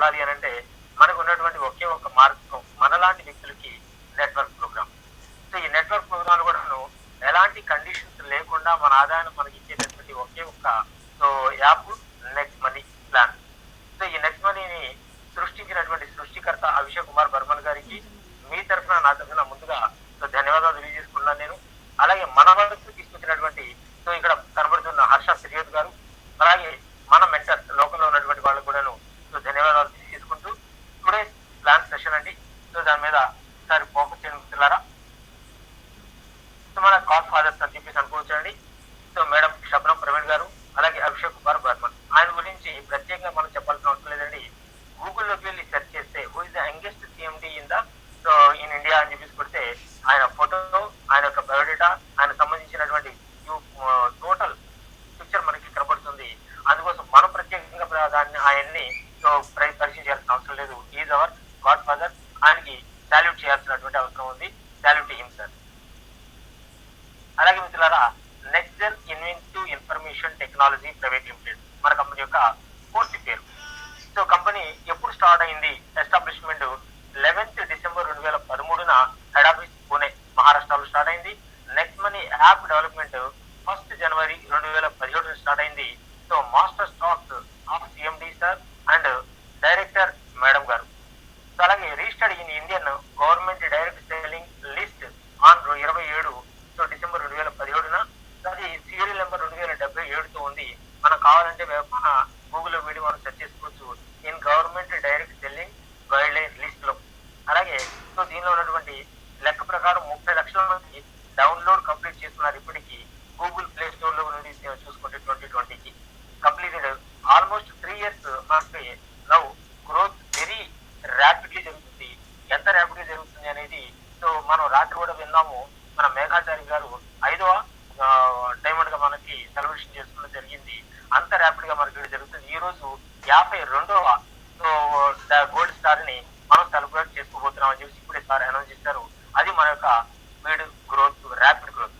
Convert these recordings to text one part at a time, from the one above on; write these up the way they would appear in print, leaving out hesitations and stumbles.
వెళ్ళాలి అని అంటే మనకు ఉన్నటువంటి ఒకే ఒక మార్గం మనలాంటి వ్యక్తులకి నెట్వర్క్ ప్రోగ్రామ్. సో ఈ నెట్వర్క్ ప్రోగ్రామ్ కూడాను ఎలాంటి కండిషన్స్ లేకుండా మన ఆదాయాన్ని మనకి ఇచ్చేటటువంటి ఒకే ఒక్క so app next money plan. So ఈ నెక్స్ట్ మనీని సృష్టించినటువంటి సృష్టికర్త అభిషేక్ కుమార్ బర్మన్ గారికి మీ తరఫున నా తరఫున ముందుగా సో ధన్యవాదాలు తెలియజేసుకున్నాను నేను. అలాగే మన వరకు తీసుకొచ్చినటువంటి సో ఇక్కడ కనబడుతున్న హర్ష శ్రీయోద్ గారు, అలాగే మన మెంటర్ లోకంలో ఉన్నటువంటి వాళ్ళు కూడాను సో ధన్యవాదాలు తెలియజేసుకుంటూ టుడే ప్లాన్ సెషన్ అండి. సో దాని మీద ఒకసారి ఫోకస్ చేయడం మిత్రులారా. సో మన గాడ్ ఫాదర్స్ అని చెప్పేసి అనుకోవచ్చండి. సో మేడం శబ్నం ప్రవీణ్ గారు, అలాగే అభిషేక్ కుమార్ బర్మన్, ఆయన గురించి ప్రత్యేకంగా మనం చెప్పాల్సిన అవసరం లేదండి. గూగుల్లోకి వెళ్ళి సెర్చ్ చేస్తే who is the youngest CMD in the so in India అని చెప్పేసి కొడితే ఆయన ఫోటో, ఆయన యొక్క బయోడేటా, ఆయన సంబంధించినటువంటి టోటల్ పిక్చర్ మనకి కనబడుతుంది. అందుకోసం మనం ప్రత్యేకంగా దాన్ని ఆయన్ని సో పరిచయం చేయాల్సిన అవసరం లేదు. ఈజ్ అవర్ గాడ్ ఫాదర్, ఆయనకి సాల్యూట్ చేయాల్సినటువంటి అవసరం ఉంది. Salute him sir. అలాగే మిత్రులారా, Nexgen inventive information technology private limited మన కంపెనీ యొక్క పూర్తి పేరు. సో కంపెనీ ఎప్పుడు స్టార్ట్ అయింది? Establishment 11th December 2013 head office Pune మహారాష్ట్రలో స్టార్ట్ అయింది. Next money app development 1st జనవరి 2017 స్టార్ట్ అయింది. So master stacks of CMD sir and director madam గారు. సో అలాగే registered in Indian government direct selling list on 27 so December 2017. అది serial number 2077తో ఉంది. మనం కావాలంటే మన గూగుల్లో వీడియో మనం సెర్చ్ చేసుకోవచ్చు in government direct selling guide line list లో. అలాగే సో దీనిలో ఉన్నటువంటి లెక్క ప్రకారం 30 లక్షల మంది డౌన్లోడ్ కంప్లీట్ చేస్తున్నారు ఇప్పటికీ గూగుల్ ప్లే స్టోర్ లో నుండి చూసుకుంటే 2020కి కంప్లీటెడ్. ఆల్మోస్ట్ 3 years మనకి నౌ గ్రోత్ వెరీ ర్యాపిడ్లీ జరుగుతుంది. ఎంత ర్యాపిడ్గా జరుగుతుంది అనేది సో మనం రాత్రి కూడా విన్నాము. మన మేఘాచారి గారు 5వ డైమండ్ గా మనకి సెలబ్రేషన్ చేసుకోవడం జరిగింది. అంత ర్యాపిడ్ గా మనకి జరుగుతుంది. ఈ రోజు 52వ సో గోల్డ్ స్టార్ ని మనం సెలబ్రేట్ చేసుకోబోతున్నాం అని చెప్పి ఇప్పుడే సార్ అనౌన్స్ చేశారు. అది మన యొక్క స్పీడ్ గ్రోత్, ర్యాపిడ్ గ్రోత్.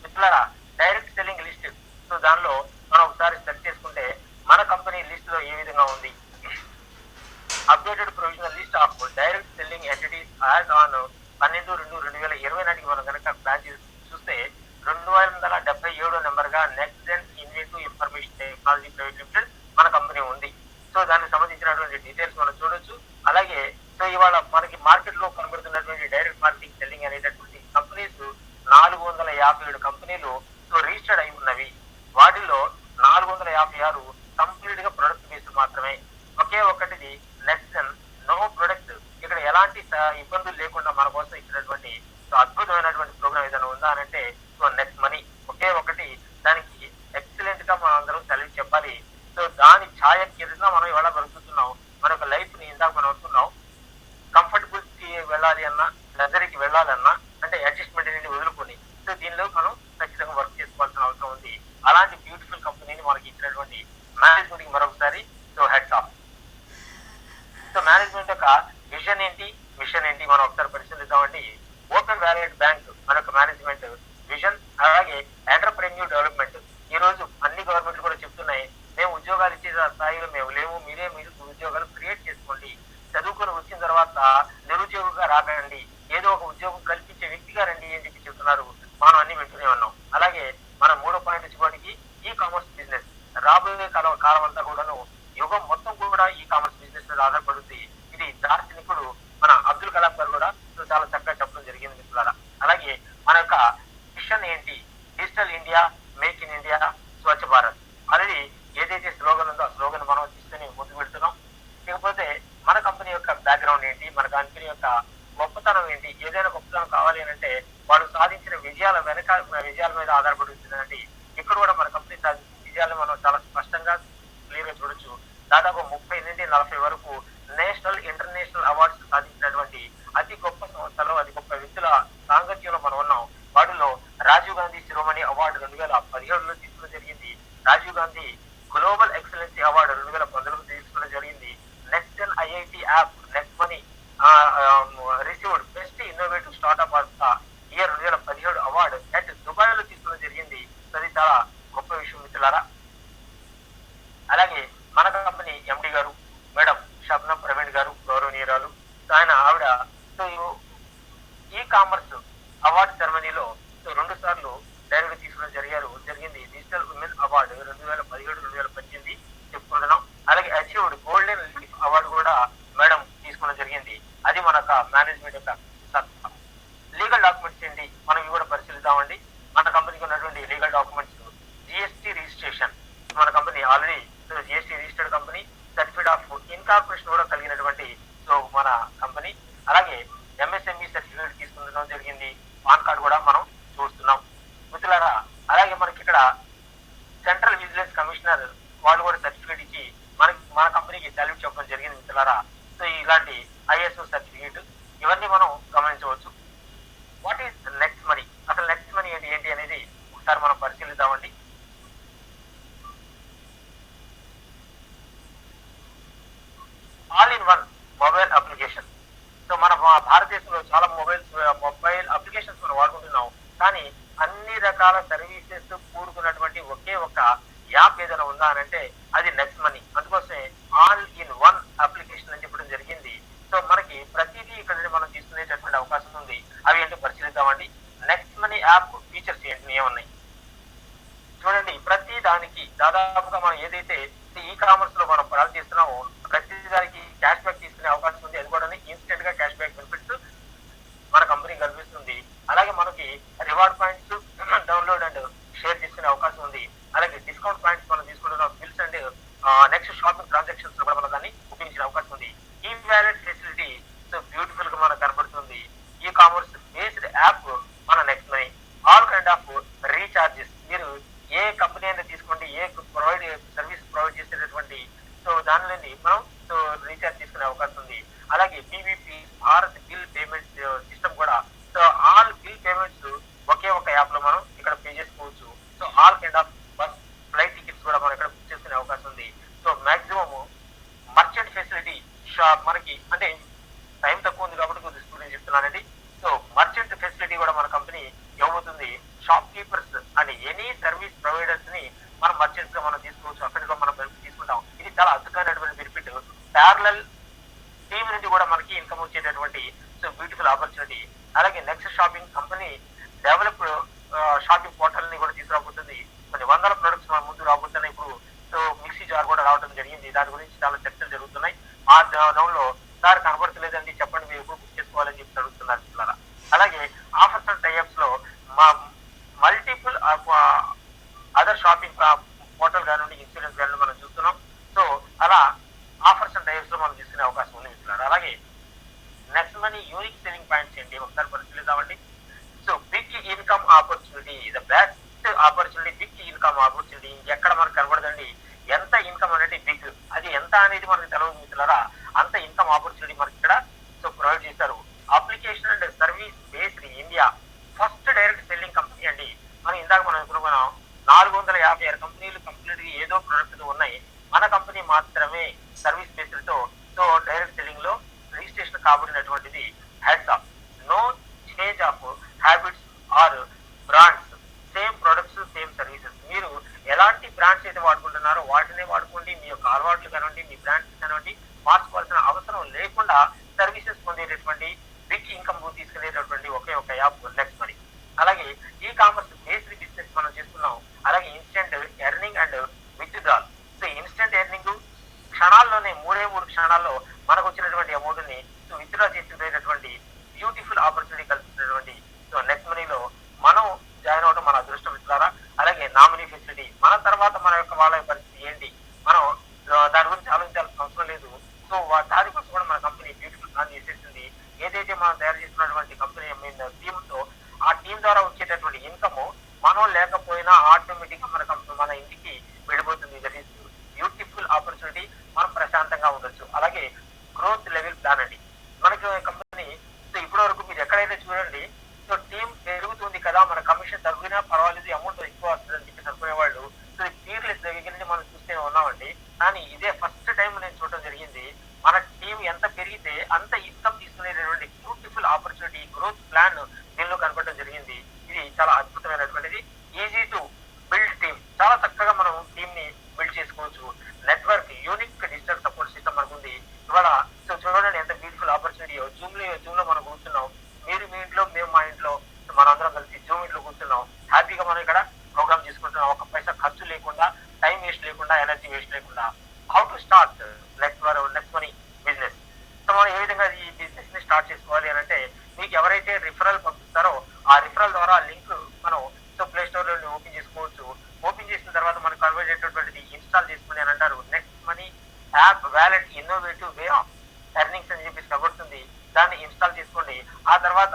మిత్రులారా, డైరెక్ట్ సెల్లింగ్ లిస్ట్ సో దానిలో మనం ఒకసారి సెర్చ్ చేసుకుంటే మన కంపెనీ లిస్ట్ లో ఏ విధంగా ఉంది? Updated provisional list of direct selling entities as on 12/2/2020 నాటికి మనం కనుక ప్లాన్ చూస్తే 277వ నెంబర్ గా Nexgen inventive information technology private limited మన కంపెనీ ఉంది. సో దానికి సంబంధించినటువంటి డీటెయిల్స్ మనం చూడొచ్చు. అలాగే సో ఇవాళ మనకి మార్కెట్ లో కనబడుతున్నటువంటి డైరెక్ట్ మార్కెటింగ్ సెల్లింగ్ అనేటటువంటి కంపెనీస్ 457 కంపెనీలు సో రిజిస్టర్డ్ అయి ఉన్నవి. వాటిలో 456 కంప్లీట్ గా ప్రొడక్ట్ బేస్డ్ మాత్రమే. ఒకే ఒకటిది నెక్స్జెన్ నో ప్రొడక్ట్. ఇక్కడ ఎలాంటి ఇబ్బందులు లేకుండా మన కోసం ఇచ్చినటువంటి సో అద్భుతమైనటువంటి ప్రోగ్రామ్ ఏదైనా ఉందా అని అంటే సో నెక్స్ట్ మనీ ఒకే ఒకటి. దానికి ఎక్సలెంట్ గా మనం అందరం సెలెక్ట్ చెప్పాలి. సో దాని ఛాయ కింద మనం ఇవాళ బ్రతుకుతున్నాం. మన యొక్క లైఫ్ ని ఇందాక మనం అనుకున్నాం కంఫర్టబుల్ కి వెళ్ళాలి అన్నా, లగ్జరీకి వెళ్ళాలన్నా అంటే అడ్జస్ట్మెంట్ అనేది వదులుకొని సో దీనిలో మనం ఖచ్చితంగా వర్క్ చేసుకోవాల్సిన అవసరం ఉంది. అలాంటి బ్యూటిఫుల్ కంపెనీని మనకి ఇచ్చినటువంటి మేనేజ్మెంట్ కి మరొకసారి so heads of. So management యొక్క విజన్ ఏంటి, మిషన్ ఏంటి మనం ఒకసారి పరిశీలిద్దామండి. ఓపెన్ వ్యాలెట్ బ్యాంక్ మన యొక్క మేనేజ్మెంట్ విజన్. అలాగే ఎంటర్ప్రెన్యూర్ డెవలప్మెంట్. ఈ రోజు అన్ని గవర్నమెంట్లు కూడా చెప్తున్నాయి మేము ఉద్యోగాలు ఇచ్చే స్థాయిలో మేము లేవు, మీరు ఉద్యోగాలు క్రియేట్ చేసుకోండి. చదువుకొని వచ్చిన తర్వాత నిరుద్యోగంగా రాకండి, ఏదో ఒక ఉద్యోగం కల్పించే వ్యక్తిగా రండి అని చెప్పి చెప్తున్నారు. మనం అన్ని వింటూనే ఉన్నాం. అలాగే మనం 3వ పాయింట్ వచ్చేవాడికి ఈ కామర్స్ బిజినెస్. రాబోయే కాలం అంతా కూడాను యుగం మొత్తం కూడా ఈ కామర్స్ బిజినెస్ మీద ఆధారపడుతుంది. ఇది దార్శనికుడు మన అబ్దుల్ కలాం గారు కూడా చాలా చక్కగా చెప్పడం జరిగింది మిత్రులారా. అలాగే మన యొక్క మిషన్ ఏంటి? Digital India, make in India, Swachh Bharat. Already ఏదైతే స్లోగన్ ఉందో ఆ స్లోగన్ మనం తీసుకుని ముందుకు పెడుతున్నాం. లేకపోతే మన కంపెనీ యొక్క బ్యాక్గ్రౌండ్ ఏంటి, మన కంపెనీ యొక్క గొప్పతనం ఏంటి? ఏదైనా గొప్పతనం కావాలి అని అంటే వాళ్ళు సాధించిన విజయాల విజయాల మీద ఆధారపడి ఉంటుందండి. ఇక్కడ కూడా మన కంపెనీ సాధించిన విజయాలను మనం చాలా స్పష్టంగా క్లియర్ గా చూడొచ్చు. దాదాపు 30 నుండి 40 వరకు నేషనల్, ఇంటర్నేషనల్ అవార్డ్స్ సాధించినటువంటి అతి గొప్ప సంస్థలు, అతి గొప్ప వ్యక్తుల సాంగత్యంలో మనం ఉన్నాం. వాటిలో రాజీవ్ గాంధీ శిరోమణి అవార్డు 2017లో తీసుకోవడం జరిగింది. Rajiv Gandhi global excellency award 2015లో తీసుకోవడం జరిగింది. Nexgen IIT app next money received best innovative startup of the year 2017 award at Dubai లో తీసుకోవడం జరిగింది. అది చాలా గొప్ప విషయం మిత్రులారా. అలాగే మన కంపెనీ ఎండి గారు మేడం షబ్నం మేనేజ్మెంట్ యొక్క సత్తా. లీగల్ డాక్యుమెంట్స్ ఏంటి మనం ఇవి కూడా పరిశీలిద్దామండి. మన కంపెనీకి ఉన్నటువంటి లీగల్ డాక్యుమెంట్స్ జిఎస్టీ రిజిస్ట్రేషన్. మన company already GST registered company, certificate of incorporation కూడా కలిగినటువంటి సో మన కంపెనీ. అలాగే ఎంఎస్ఎంఈ సర్టిఫికేట్ తీసుకుంటడం జరిగింది. పాన్ కార్డు కూడా మనం చూస్తున్నాం మిత్రులారా. అలాగే మనకి ఇక్కడ సెంట్రల్ విజిలెన్స్ కమిషనర్ వాళ్ళు కూడా సర్టిఫికేట్ ఇచ్చి మన కంపెనీకి సాల్యూట్ చెప్పడం జరిగింది మిత్రులారా. సో ఇలాంటి ఐఎస్ఓ సర్టిఫికేట్ ఇవన్నీ మనం గమనించవచ్చు. వాట్ ఈస్ నెక్స్ట్ మనీ, అసలు నెక్స్ట్ మనీ ఏంటి అనేది ఒకసారి మనం పరిశీలిద్దామండి. All in one mobile application. So మన భారతదేశంలో చాలా మొబైల్ అప్లికేషన్స్ మనం వాడుకుంటున్నాం. కానీ అన్ని రకాల సర్వీసెస్ కూడుకున్నటువంటి ఒకే ఒక యాప్ ఏదైనా ఉందా అని అంటే అది నెక్స్ట్ మనీ. అందుకోసమే ఆల్ ఇన్ వన్ అప్లికేషన్ అని చెప్పడం జరిగింది. సో మనకి ప్రతిదీ ఇక్కడ మనం తీసుకునేటటువంటి అవకాశం ఉంది. అవి ఏంటో పరిశీలిద్దామండి. నెక్స్ట్ మనీ యాప్ ఫీచర్స్ ఏంటి ఏమన్నాయి చూడండి. ప్రతి దానికి దాదాపుగా మనం ఏదైతే ఈ కామర్స్ లో మనం ప్రారంభ చేస్తున్నామో ప్రతి దానికి క్యాష్ బ్యాక్ తీసుకునే అవకాశం ఉంది. అది కూడా ఇన్స్టెంట్ గా క్యాష్ బ్యాక్ బెనిఫిట్స్ మన కంపెనీ కల్పిస్తుంది. అలాగే మనకి reward points download and share చేసుకునే అవకాశం ఉంది. అలాగే డిస్కౌంట్ పాయింట్స్ మనం తీసుకుంటున్న bills and next shopping transactions లో కూడా మనం దాన్ని ఉపయోగించే అవకాశం ఉంది. ఈ వ్యాలెట్ ఫెసిలిటీ సో బ్యూటిఫుల్ గా మనకు కనబడుతుంది. ఈ కామర్స్ బేస్డ్ యాప్ మన next money. All kind of recharges, మీరు ఏ కంపెనీ అయినా తీసుకోండి, ఏ సర్వీస్ ప్రొవైడ్ చేసేటటువంటి సో దానిలోని మనం సో రీఛార్జ్ చేసుకునే అవకాశం ఉంది. అలాగే BBP Bharat bill payment system కూడా. సో ఆల్ బిల్ పేమెంట్స్ ఒకే ఒక యాప్ లో మనం ఇక్కడ పే చేసుకోవచ్చు. So all kind of bus flight tickets కూడా మనం ఇక్కడ బుక్ చేసుకునే అవకాశం ఉంది. సో మాక్సిమం మర్చెంట్ ఫెసిలిటీ మనకి అంటే టైం తక్కువ ఉంది కాబట్టి కొద్ది స్టూడెంట్ చెప్తున్నానండి. సో మర్చెంట్ ఫెసిలిటీ కూడా మన కంపెనీ ఇవ్వబోతుంది. Shop keepers and any service providers ని మనం మర్చెంట్స్ గా మనం తీసుకోవచ్చు. అక్కడికి మనం బెనిఫిట్ తీసుకుంటాం. ఇది చాలా అద్భుతమైనటువంటి బెనిఫిట్. ప్యారలల్ టీమ్ నుండి కూడా మనకి ఇన్కమ్ వచ్చేటటువంటి సో బ్యూటిఫుల్ ఆపర్చునిటీ. అలాగే next shopping company developed shopping portal ని కూడా తీసుకురాబోతుంది. కొన్ని వందల ప్రొడక్ట్స్ మన ముందు రాబోతున్నాయి. ఇప్పుడు సో మిక్సీ జార్ కూడా రావడం జరిగింది. దాని గురించి చాలా చర్చలు జరుగుతున్నాయి. ఆ డౌన్లో సార్ కనబడతలేదండి చెప్పండి మీరు ఎప్పుడు బుక్ చేసుకోవాలని చెప్పి అడుగుతున్నారు పిల్లల. అలాగే ఆఫర్స్ అండ్ టైప్స్ లో మా మల్టిపుల్ అదర్ షాపింగ్ పోర్టల్ కానివ్వండి, ఇన్సూరెన్స్ కానివ్వండి మనం చూస్తున్నాం. సో అలా ఆఫర్స్ అండ్ టైప్స్ లో మనం తీసుకునే అవకాశం ఉంది మిత్రులారా. అలాగే next money unique saving points ఏంటి ఒకసారి పరిశీలిద్దామండి. So big income opportunity, the best opportunity, big income opportunity ఎక్కడ మనకు కనబడదండి. ఎంత ఇన్కమ్ అనేది బిగ్, అది ఎంత అనేది మనకు తెలవదు మిత్రులారా. అంత ఇన్కమ్ ఆపర్చునిటీ మనకి ఇక్కడ సో ప్రొవైడ్ చేశారు. Application and service based India first direct selling company అండి. మనం ఇందాక మనం అనుకున్నాం 456 కంపెనీలు కంప్లీట్ ఏదో ప్రొడక్ట్ ఉన్నాయి. మన కంపెనీ మాత్రమే సర్వీస్ బేస్డ్ తో సో డైరెక్ట్ సెల్లింగ్ లో రిజిస్ట్రేషన్ కాబడినటువంటిది. Heads of no change of habits or brands, same products same services. మీరు ఎలాంటి బ్రాండ్స్ అయితే వాడుకుంటున్నారో వాటినే వాడుకోండి. మీ యొక్క అలవాట్లు కానివ్వండి, మీ బ్రాండ్స్ కానివ్వండి మార్చుకోవాల్సిన అవసరం లేకుండా సర్వీసెస్ పొందేటటువంటి బిగ్ ఇన్కమ్ తీసుకునేటటువంటి ఒకే ఒక యాప్ నెక్స్ట్ మనీ. అలాగే ఈ కామర్స్ బేస్డ్ బిజినెస్ మనం చేస్తున్నాం. అలాగే instant earning and withdrawal. So instant earning క్షణాల్లోనే 3 క్షణాల్లో మనకు వచ్చినటువంటి అమౌంట్ ని విత్డ్రా చేసుకునేటటువంటి బ్యూటిఫుల్ ఆపర్చునిటీ కల్పిస్తున్నటువంటి సో నెక్స్ట్ మనీలో మనం జాయిన్ అవడం మన అదృష్టం మిత్రులారా. అలాగే నామినీ ఫెసిలిటీ, మన తర్వాత మన యొక్క వాళ్ళ పరిస్థితి ఏంటి మనం దాని గురించి ఆలోచించాల్సిన అవసరం లేదు. సో దానికోసం కూడా మన కంపెనీ బ్యూటిఫుల్ ప్లాన్ చేసేసింది. ఏదైతే మనం తయారు చేస్తున్నటువంటి కంపెనీ టీమ్ తో ఆ టీం ద్వారా వచ్చేటటువంటి ఇన్కమ్ మనం లేకపోయినా ఆటోమేటిక్ గా మన ఇంటికి వెళ్ళిపోతుంది. That is beautiful opportunity. మనం ప్రశాంతంగా ఉండొచ్చు. అలాగే గ్రోత్ లెవెల్ ప్లాన్ అండి మనకి కంపెనీ. సో ఇప్పటి వరకు మీరు ఎక్కడైతే చూడండి సో టీం పెరుగుతుంది కదా, మన కమిషన్ తగ్గినా పర్వాలేదు, అమౌంట్ ఎక్కువ వస్తుందని చెప్పి అనుకునే వాళ్ళు సో పీర్లెస్ దగ్గర నుంచి మనం చూస్తూనే ఉన్నామండి. కానీ ఇదే ఫస్ట్ టైం నేను చూడడం జరిగింది. మన టీం ఎంత పెరిగితే అంత ఇన్కమ్ తీసుకునేటటువంటి బ్యూటిఫుల్ ఆపర్చునిటీ గ్రోత్ ప్లాన్ దీనిలో కనపడడం జరిగింది. ఇది చాలా అద్భుతమైనటువంటిది. ఈజీ టు బిల్డ్ టీమ్, చాలా చక్కగా మనం టీమ్ ని బిల్డ్ చేసుకోవచ్చు. Network unique digital support system మనకు ఉంది ఇవాళ. సో చూడండి ఎంత బ్యూటిఫుల్ ఆపర్చునిటీ. జూమ్ లో మనం కూర్చున్నాం, మీరు మీ ఇంట్లో మేము మా ఇంట్లో మనందరం కలిసి జూమ్ ఇంట్లో కూర్చున్నాం. హ్యాపీగా మనం ఇక్కడ ప్రోగ్రామ్ చేసుకుంటున్నాం. ఒక పైసా ఖర్చు లేకుండా, టైం వేస్ట్ లేకుండా, ఎనర్జీ వేస్ట్ లేకుండా. How to start next money business. So మనం ఏ విధంగా ఈ బిజినెస్ ని స్టార్ట్ చేసుకోవాలి అని అంటే మీకు ఎవరైతే రిఫరల్ పంపిస్తారో ఆ రిఫరల్ ద్వారా లింక్ మనం సో ప్లే స్టోర్ లో ఓపెన్ చేసుకోవచ్చు. ఓపెన్ చేసిన తర్వాత మనకు కన్వర్ట్ అయ్యేటటువంటిది ఇన్స్టాల్ చేసుకుని అని అంటారు. Next money app wallet innovative way of earnings అని చెప్పేసి కనబడుతుంది. దాన్ని ఇన్స్టాల్ చేసుకోండి. ఆ తర్వాత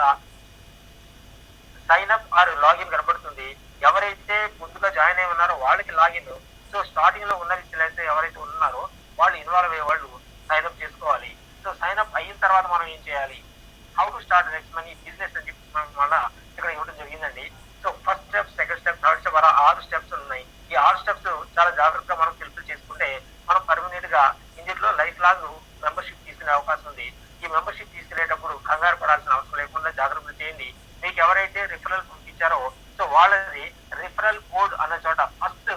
సైన్ అప్ ఆర్ లాగిన్ కనబడుతుంది. ఎవరైతే ముందుగా జాయిన్ అయి ఉన్నారో వాళ్ళకి లాగిన్. సో స్టార్టింగ్ లో ఉన్న వ్యక్తులు అయితే ఎవరైతే ఉన్నారో వాళ్ళు ఇన్వాల్వ్ అయ్యే వాళ్ళు సైన్ అప్ చేసుకోవాలి. సో సైన్ అప్ అయిన తర్వాత మనం ఏం చేయాలి, how to start next money business అని చెప్పి మనం వల్ల ఇక్కడ ఇవ్వడం జరిగిందండి. So first step, second step, third step అలా 6 స్టెప్స్ ఉన్నాయి. ఈ 6 స్టెప్స్ చాలా జాగ్రత్తగా మనం ఫిల్ఫిల్ చేసుకుంటే మనం పర్మనెంట్ గా ఇందులో లైఫ్ లాంగ్ మెంబర్షిప్ తీసుకునే అవకాశం ఉంది. ఈ మెంబర్షిప్ తీసుకునేటప్పుడు కంగారు పడాల్సిన అవసరం లేకుండా జాగ్రత్తలు చేయండి. మీకు ఎవరైతే రిఫరల్ పంపించారో సో వాళ్ళది రిఫరల్ కోడ్ అన్న చోట ఫస్ట్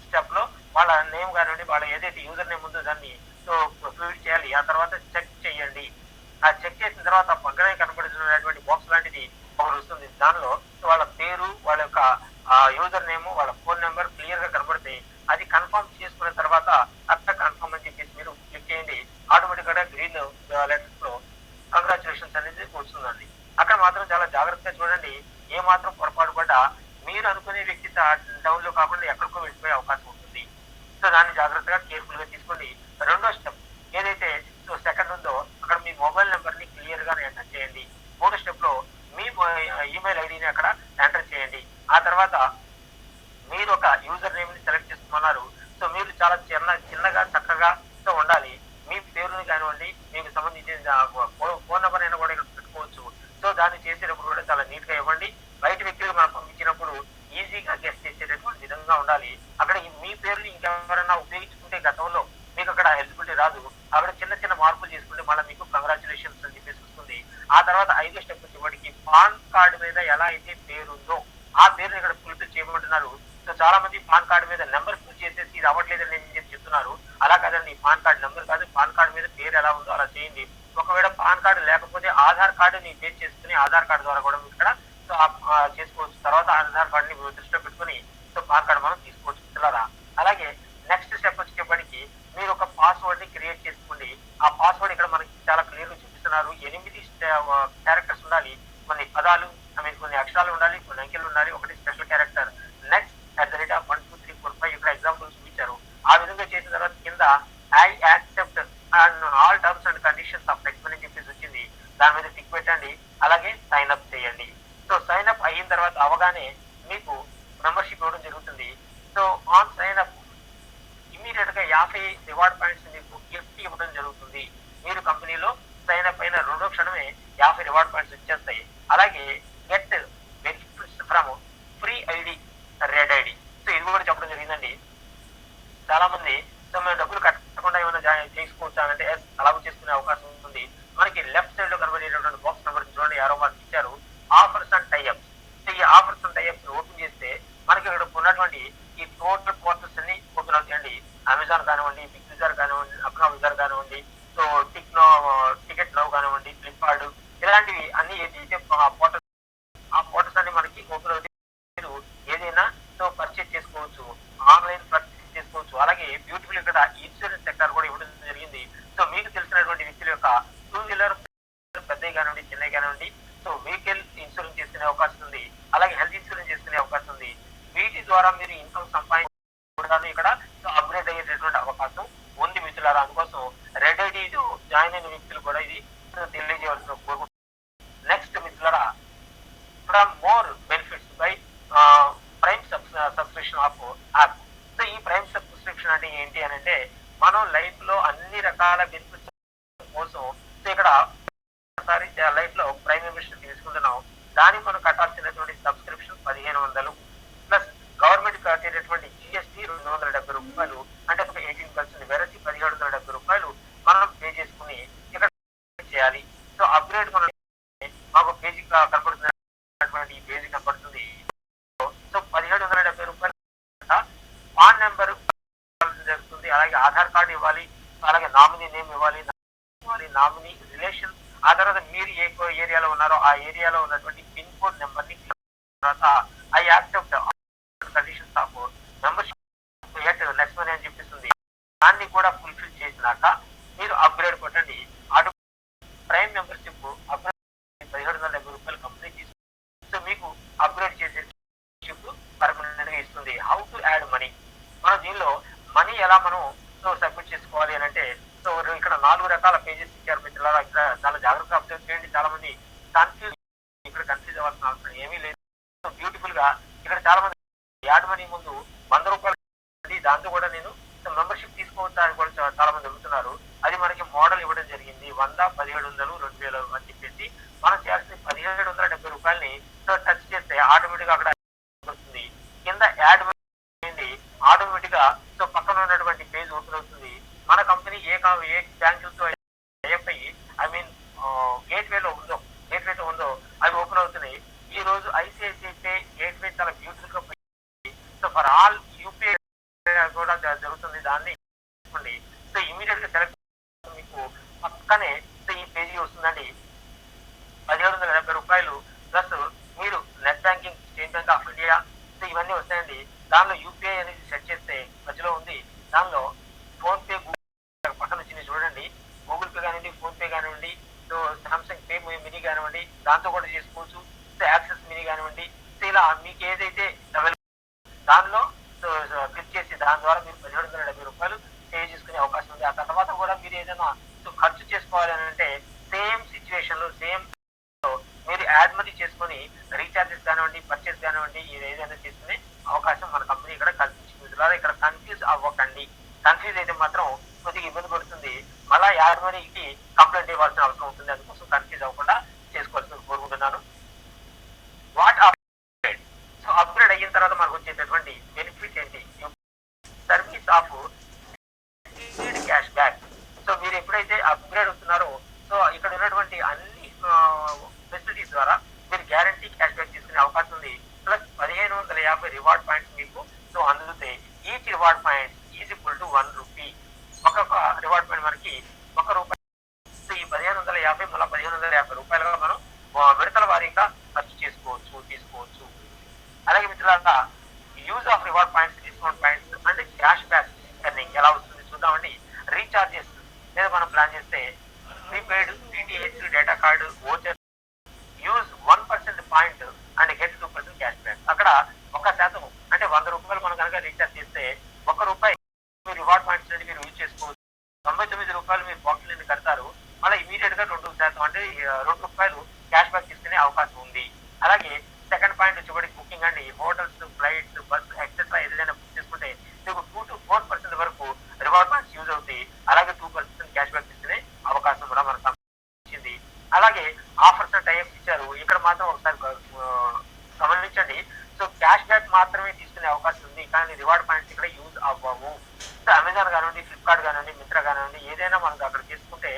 స్టెప్ లో వాళ్ళ నేమ్ కానివ్వండి, వాళ్ళ ఏదైతే యూజర్ నేమ్ ఉందో దాన్ని సో ఫిల్ చేయాలి. ఆ తర్వాత చెక్ చేయండి. ఆ చెక్ చేసిన తర్వాత పక్కనే కనబడుతున్నటువంటి బాక్స్ లాంటిది ఒకటి వస్తుంది. దానిలో వాళ్ళ పేరు, వాళ్ళ యొక్క యూజర్ నేమ్, వాళ్ళ ఫోన్ నెంబర్ క్లియర్ గా కనబడితే అది కన్ఫర్మ్ చేసుకున్న తర్వాత అక్కడ కన్ఫర్మ్ అని చెప్పేసి మీరు క్లిక్ చేయండి. ఆటోమేటిక్ గా గ్రీన్ లెటర్స్ లో కంగ్రాచులేషన్స్ అనేది వస్తుందండి. అక్కడ మాత్రం చాలా జాగ్రత్తగా చూడండి. ఏ మాత్రం పొరపాటు పడ్డా మీరు అనుకునే వ్యక్తి డౌన్ లో కాకుండా ఎక్కడికో వెళ్ళిపోయే అవకాశం ఉంటుంది. సో దాన్ని జాగ్రత్తగా కేర్ఫుల్ గా తీసుకోండి. రెండో స్టెప్ ఏదైతే సో సెకండ్ ఉందో అక్కడ మీ మొబైల్ నెంబర్ ని క్లియర్ గా ఎంటర్ చేయండి. మూడో స్టెప్ లో మీ ఈమెయిల్ ఐడిని అక్కడ ఎంటర్ చేయండి. ఆ తర్వాత మీరు ఒక యూజర్ నేమ్ ని సెలెక్ట్ చేసుకున్నారు. సో మీరు చాలా చిన్నగా చక్కగా సో ఉండాలి. మీ పేరుని కానివ్వండి, మీకు సంబంధించిన ఫోన్ నెంబర్ అయినా కూడా ఇక్కడ పెట్టుకోవచ్చు. సో దాన్ని చేసేటప్పుడు కూడా చాలా నీట్ గా ఇవ్వండి. బయట వ్యక్తులు మనం పంపించినప్పుడు ఈజీగా గెస్ట్ చేసేటటువంటి విధంగా ఉండాలి. అక్కడ మీ పేరుని ఇంకెవరైనా ఉపయోగించుకుంటే గతంలో మీకు అక్కడ ఎలిజిబిలిటీ రాదు. అక్కడ చిన్న చిన్న మార్పులు చేసుకుంటే మళ్ళీ మీకు కంగ్రాచులేషన్స్ అని చెప్పేసి వస్తుంది. ఆ తర్వాత 5వ స్టెప్ వచ్చేవాడికి పాన్ కార్డు మీద ఎలా అయితే పేరు ఉందో ఆ పేరుని ఇక్కడ ఫుల్ఫిల్ చేయమంటున్నారు. సో చాలా మంది పాన్ కార్డు మీద నెంబర్ ఫిల్ చేసేసి ఇది అవ్వట్లేదని నేను చెప్పి చెప్తున్నారు. అలా కాదండి, పాన్ కార్డు నెంబర్ కాదు, పాన్ కార్డు మీద పేరు ఎలా ఉందో అలా చేయండి. ఒకవేళ పాన్ కార్డు లేకపోతే ఆధార్ కార్డుని బేస్ చేసుకుని ఆధార్ కార్డు ద్వారా కూడా ఇక్కడ సో చేసుకోవచ్చు. తర్వాత ఆధార్ కార్డుని దృష్టిలో పెట్టుకుని సో పాన్ కార్డు మనం తీసుకోవచ్చు పిల్లరా. అలాగే నెక్స్ట్ స్టెప్ వచ్చేప్పటికి మీరు ఒక పాస్వర్డ్ ని క్రియేట్ చేసుకోండి. ఆ పాస్వర్డ్ ఇక్కడ మనకి చాలా క్లియర్ గా చూపిస్తున్నారు. 8 క్యారెక్టర్స్ ఉండాలి, కొన్ని పదాలు, కొన్ని అక్షరాలు ఉండాలి, కొన్ని అంకెలు ఉండాలి, ఒకటి స్పెషల్ క్యారెక్టర్. నెక్స్ట్ @1 2 3 4 5 ఇక్కడ ఎగ్జాంపుల్ చూపించారు. ఆ విధంగా చేసిన తర్వాత కింద I accept and all terms and conditions of next అని చెప్పేసి వచ్చింది. దాని మీద టిక్ పెట్టండి. అలాగే సైన్ అప్ చేయండి. సో సైన్ అప్ అయిన తర్వాత అవగానే మీకు మెంబర్షిప్ ఇవ్వడం జరుగుతుంది. So on sign up immediate గా 50 రివార్డ్ పాయింట్స్ మీకు గిఫ్ట్ ఇవ్వడం జరుగుతుంది. మీరు కంపెనీలో సైన్ అప్ అయిన రెండో క్షణమే 50 రివార్డ్ పాయింట్స్ వచ్చేస్తాయి. అలాగే get benefits from free ID, red ID. So ఇది కూడా చెప్పడం జరిగిందండి. చాలా మంది సో మేము డబ్బులు కట్టకుండా ఏమైనా చేసుకోవచ్చా అంటే అలాగే చేసుకునే అవకాశం ఉంటుంది. మనకి లెఫ్ట్ సైడ్ లో కనబడేటటువంటి బాక్స్ నెంబర్ చూడండి, ఎవరో మార్క్ ఇచ్చారు ఆఫర్స్ అండ్ టైఅప్స్. సో ఈ ఆఫర్స్ అండ్ టైఅప్స్ ఓపెన్ చేస్తే మనకి ఇక్కడ ఉన్నటువంటి ఈ టోటల్ పోర్టల్స్ అన్ని ఓపెన్ అవుతాయండి. అమెజాన్ కానివ్వండి, బిగ్ బజార్ కానివ్వండి, అప్నా బజార్ కానివ్వండి, సో టికెట్ నౌ కానివ్వండి, ఫ్లిప్కార్ట్, ఇలాంటివి అన్ని ఏదైతే పోర్టల్స్ ఆ పోర్టల్స్ అన్ని మనకి ఓపెన్ అవుతాయి. మీరు ఏదైనా సో పర్చేజ్ చేసుకోవచ్చు, ఆన్లైన్ పర్చేజ్ చేసుకోవచ్చు. అలాగే బ్యూటిఫుల్ ఇక్కడ ఇన్సూరెన్స్ సెక్టర్ కూడా ఇవ్వడం జరిగింది. సో మీకు తెలిసినటువంటి వ్యక్తుల యొక్క 2 వీలర్ పెద్దవి కానివ్వండి, చిన్నవి కానివ్వండి, సో వెహికల్ ఇన్సూరెన్స్ చేసుకునే అవకాశం ఉంది. అలాగే హెల్త్ ఇన్సూరెన్స్ చేసుకునే అవకాశం ఉంది. వీటి ద్వారా మీరు ఇన్కమ్ సంపాదించడానికి ఇక్కడ అప్గ్రేడ్ అయ్యేటటువంటి అవకాశం ఉంది మిత్రులారా. అందుకోసం రెడ్ ఐడి జాయిన్ అయిన వ్యక్తులు కూడా ఇది తెలియజేయవలసిన కోరుకుంటున్నాను. నెక్స్ట్ మిత్రులారా, from more benefits by prime subscription of app. So ఈ ప్రైమ్ సబ్స్క్రిప్షన్ అంటే ఏంటి అని అంటే మనం లైఫ్ లో అన్ని రకాల బెనిఫిట్స్ కోసం సో ఇక్కడ లైఫ్ లో ప్రైమ్ మెంబర్షిప్ తీసుకుంటున్నాం. దానికి మనం కట్టాల్సినటువంటి సబ్స్క్రిప్షన్ 1500 ప్లస్ గవర్నమెంట్ కట్టేటటువంటి జిఎస్టీ 270 రూపాయలు, అంటే ఒక 18% వెరసి 1770 రూపాయలు మనం పే చేసుకుని ఇక్కడ చేయాలి. సో అప్గ్రేడ్ మనం మాకు పేజీ కనపడుతున్నటువంటి ఈ పేజీ కనపడుతుంది. సో 1770 రూపాయలు పాన్ నెంబర్ జరుగుతుంది. అలాగే ఆధార్ కార్డు ఇవ్వాలి, అలాగే నామినీ నేమ్ ఇవ్వాలి, నామినీ రిలేషన్, ఆ తర్వాత మీరు ఏ ఏరియాలో ఉన్నారో ఆ ఏరియాలో ఉన్నటువంటి పిన్ కోడ్ నెంబర్ ని తర్వాత I accept conditions of membership next money అని చెప్పిస్తుంది. దాన్ని కూడా ఫుల్ఫిల్ చేసినాక మీరు అప్గ్రేడ్ కొట్టండి. అటు ప్రైమ్ మెంబర్షిప్ ఎలా మనం సో సబ్మిట్ చేసుకోవాలి అని అంటే, సో ఇక్కడ 4 రకాల పేజెస్ ఇచ్చారు మిత్రులారా. ఇక్కడ చాలా జాగ్రత్తగా అబ్జర్వ్ చేయండి. చాలా మంది కన్ఫ్యూజ్ ఇక్కడ కన్ఫ్యూజ్ అవ్వాల్సిన అవసరం ఏమీ లేదు. బ్యూటిఫుల్ గా ఇక్కడ చాలా మంది యాడ్ మనీ ముందు 100 రూపాయలు దాంతో కూడా నేను మెంబర్షిప్ తీసుకోవచ్చా అని కూడా చాలా మంది అడుగుతున్నారు. అది మనకి మోడల్ ఇవ్వడం జరిగింది. 100, 1700, 2000 అని చెప్పేసి మనం చేయాల్సిన 1770 రూపాయలని టచ్ చేస్తే ఆటోమేటిక్ గా అక్కడ వస్తుంది. కింద యాడ్ ఆటోమేటిక్ గా సో పక్కన ఉన్నటువంటి పేజ్ ఓపెన్ అవుతుంది. మన కంపెనీ ఏ బ్యాంకులతో ఐఎఫ్ఐ ఐ మీన్ గేట్వేతో ఉందో అవి ఓపెన్ అవుతున్నాయి. ఈ రోజు ఐసిఐసిఐ పే గేట్వే చాలా బ్యూటిఫుల్ గా సో ఫర్ ఆల్ యూపీఐ కూడా జరుగుతుంది. దాన్ని సో ఇమీడియట్ గా సెలెక్ట్ మీకు పక్కనే సో ఈ పేజీ వస్తుందండి. 1770 రూపాయలు ప్లస్ మీరు net banking, state bank of India so ఇవన్నీ వస్తాయండి. దానిలో యూపీఐ అనేది సెట్ చేస్తే మధ్యలో ఉంది. దానిలో ఫోన్ పే, గూగుల్ పక్కన వచ్చింది చూడండి. గూగుల్ పే కానివ్వండి, ఫోన్ పే కానివ్వండి, సో సామ్సంగ్ పే మినీ కానివ్వండి, దాంతో కూడా చేసుకోవచ్చు. సో యాక్సెస్ మినీ కానివ్వండి, సో ఇలా మీకు ఏదైతే అవైలబుల్ దానిలో సో క్లిక్ చేసి దాని ద్వారా మీరు 1770 రూపాయలు పే చేసుకునే అవకాశం ఉంది. ఆ తర్వాత కూడా మీరు ఏదైనా సో ఖర్చు చేసుకోవాలి అని అంటే సేమ్ సిచ్యువేషన్ లో మీరు యాడ్ మనీ చేసుకుని రీఛార్జెస్ కానివ్వండి, పర్చేస్ కానివ్వండి, ఇది ఏదైనా చేసుకునే అవకాశం మన కంపెనీ ఇక్కడ కల్పించింది. ద్వారా ఇక్కడ కన్ఫ్యూజ్ అవ్వకండి. కన్ఫ్యూజ్ అయితే మాత్రం కొద్దిగా ఇబ్బంది పడుతుంది. మళ్ళా యాడ్ మనీకి కంప్లైంట్ ఇవ్వాల్సిన అవసరం ఉంటుంది. అందుకోసం కన్ఫ్యూజ్ అవ్వకుండా చేసుకోవాల్సింది కోరుకుంటున్నాను. What upgrade? సో అప్గ్రేడ్ అయిన తర్వాత మనకు వచ్చేటటువంటి బెనిఫిట్ ఏంటి? Service of cash back. So మీరు ఎప్పుడైతే అప్గ్రేడ్ అవుతున్నారో సో ఇక్కడ ఉన్నటువంటి అన్ని ఫెసిలిటీస్ ద్వారా మీరు గ్యారంటీ క్యాష్ బ్యాక్ తీసుకునే అవకాశం ఉంది. ప్లస్ 1550 రివార్డ్ పాయింట్స్ మీకు సో అందుతాయి. Each reward point is equal to 1 rupee. ఒక్కొక్క రివార్డ్ పాయింట్ మనకి 1 రూపాయి. సో ఈ 1550 మళ్ళీ 1550 రూపాయలుగా మనం విడతల వారీగా ఖర్చు తీసుకోవచ్చు. అలాగే మిత్రులారా, use of reward points, discount points and cash back earning ఎలా వస్తుంది చూద్దామండి. రీఛార్జెస్ లేదా మనం ప్లాన్ చేస్తే prepaid, DTH, data card, voucher use 1% point and get 2% cash back. అక్కడ 1% అంటే 100 రూపాయలు మనం కనుక రీఛార్జ్ చేస్తే 1 రూపాయి మీరు రివార్డ్ పాయింట్స్ అనేది మీరు యూజ్ చేసుకోవచ్చు. 99 రూపాయలు మీరు పాకెట్ నుండి కడతారు. మళ్ళీ ఇమీడియట్ గా 2% అంటే 2 రూపాయలు క్యాష్ బ్యాక్ తీసుకునే అవకాశం ఉంది. అలాగే సెకండ్ పాయింట్ వచ్చేప్పటికి బుకింగ్ అండి. హోటల్స్, ఫ్లైట్స్, బస్ ఎక్సెట్రా ఏదైనా బుక్ చేసుకుంటే మీకు 2 to 4% వరకు రివార్డ్ పాయింట్స్ యూజ్ అవుతాయి. అలాగే 2% క్యాష్ బ్యాక్ తీసుకునే అవకాశం కూడా మనకు ఇచ్చింది. అలాగే ఆఫర్స్ అండ్ టైప్స్ ఇచ్చారు. ఇక్కడ మాత్రం ఒకసారి గమనించండి. సో క్యాష్ బ్యాక్ మాత్రమే తీసుకునే అవకాశం ఉంది, కానీ రివార్డ్ పాయింట్స్ ఇక్కడ యూజ్ అవ్వవు. సో అమెజాన్ కానివ్వండి, ఫ్లిప్కార్ట్ కానివ్వండి, మింత్రా కానివ్వండి, ఏదైనా మనకు అక్కడ తీసుకుంటే